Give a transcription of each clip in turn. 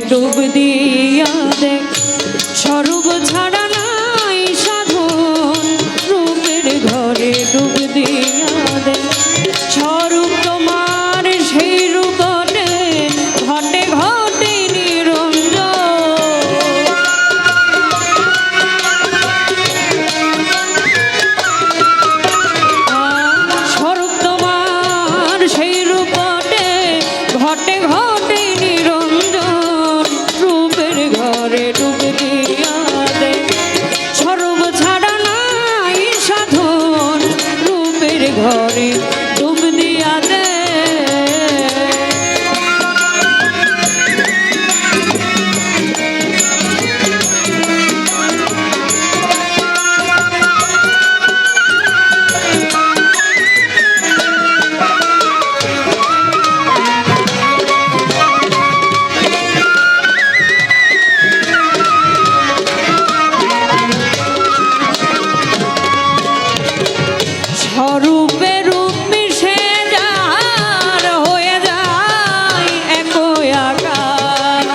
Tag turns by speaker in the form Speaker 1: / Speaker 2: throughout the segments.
Speaker 1: ডুব দিয়া দেখ স্বরূপ ছাড়া নাই সাধন রূপের ঘরে ডুব দিয়া দেখ স্বরূপ তোমার সেই রূপে ঘটে ঘটে নিরঞ্জন স্বরূপ তোমার সেই রূপে ঘটে ঘটে নিরঞ্জন রূপের ঘরে ডুব দিয়া দে স্বরূপ ছাড়া নাই সাধন রূপের ঘরে ডুব দিয়া দে স্বরূপে রূপ মিশে যার হয়ে যায় এক আকার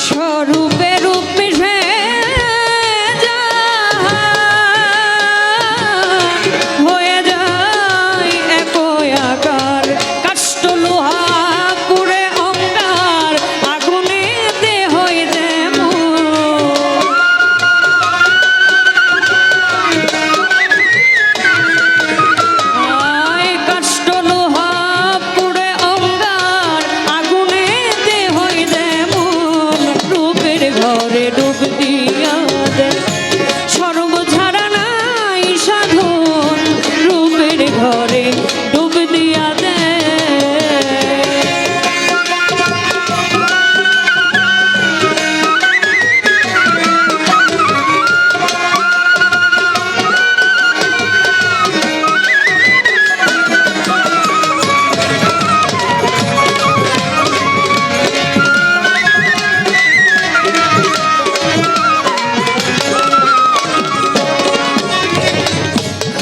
Speaker 1: স্বরূপে রূপ মিশে হয়ে যায় এক আকার কাষ্ঠ লোহা পুড়ে অঙ্গার আগুনেতে হয়ে ডুব দিয়া দে স্বরূপ ছাড়া নাই সাধন রূপের ঘরে ডুব দিয়া দে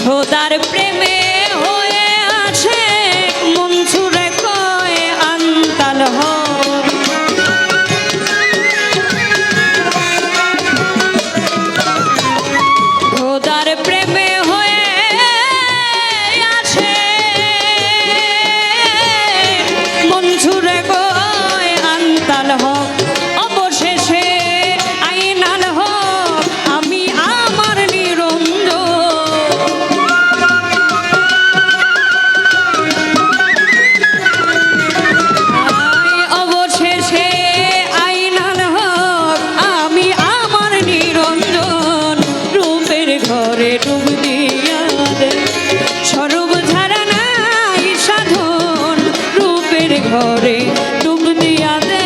Speaker 1: খোদার প্রেমে হয়ে আছে মন ছুড়ে কয় আন্তাল হর খোদার প্রেমে হয়ে আছে মন ছুড়ে কয় আন্তাল হক অবশেষে আইনাল হক আমি আমার নিরঞ্জন ঘরে ডুব দিয়া দে স্বরূপ ছাড়া নাই সাধন রূপের ঘরে ডুব দিয়া দে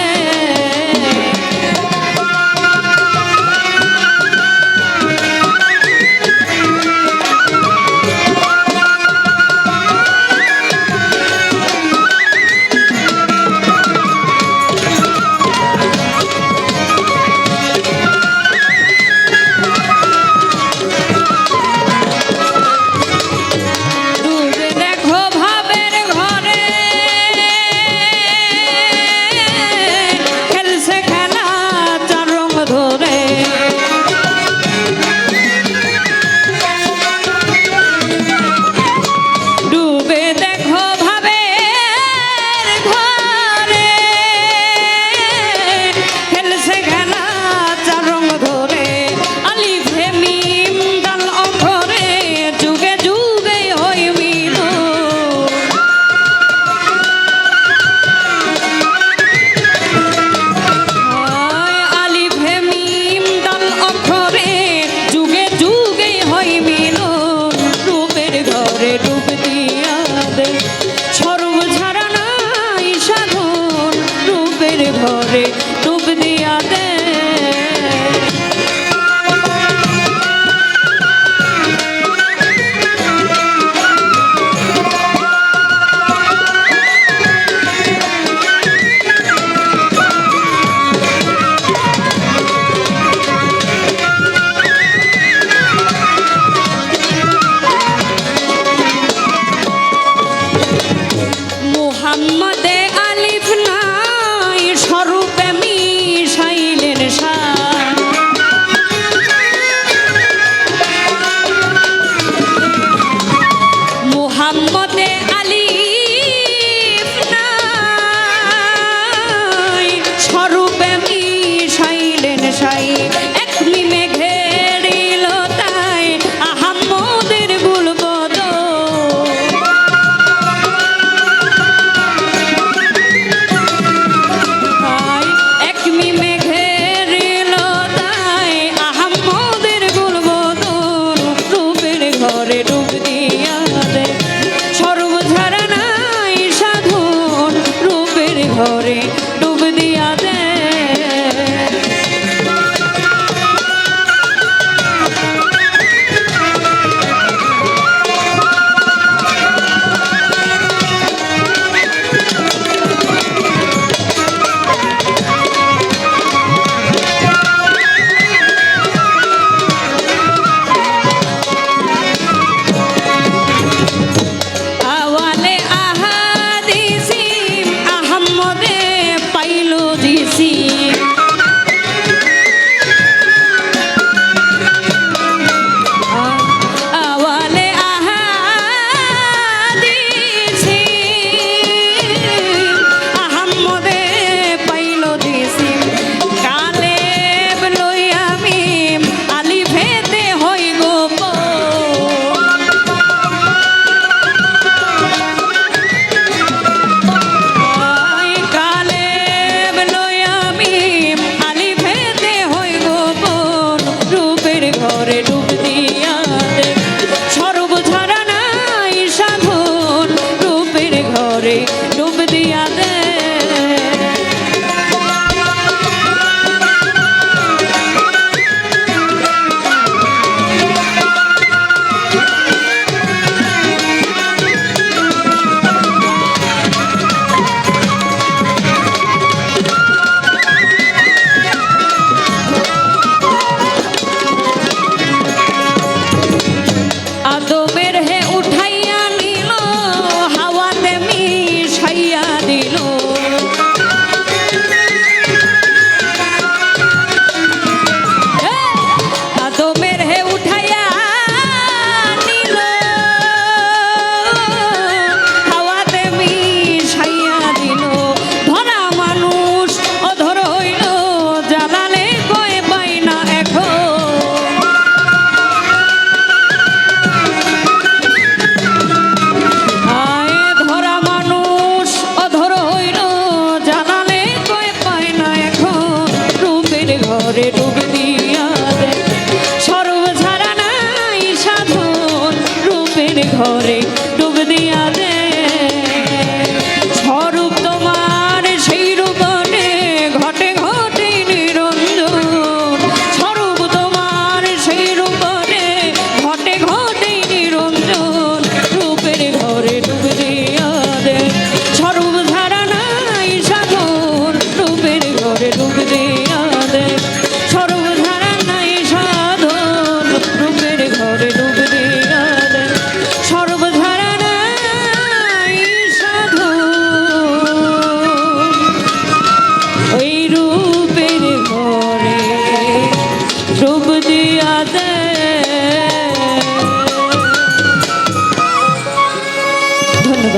Speaker 1: ডুব দিয়া দে স্বরূপ ছাড়া নাই সাধন রূপের ঘরে ডুব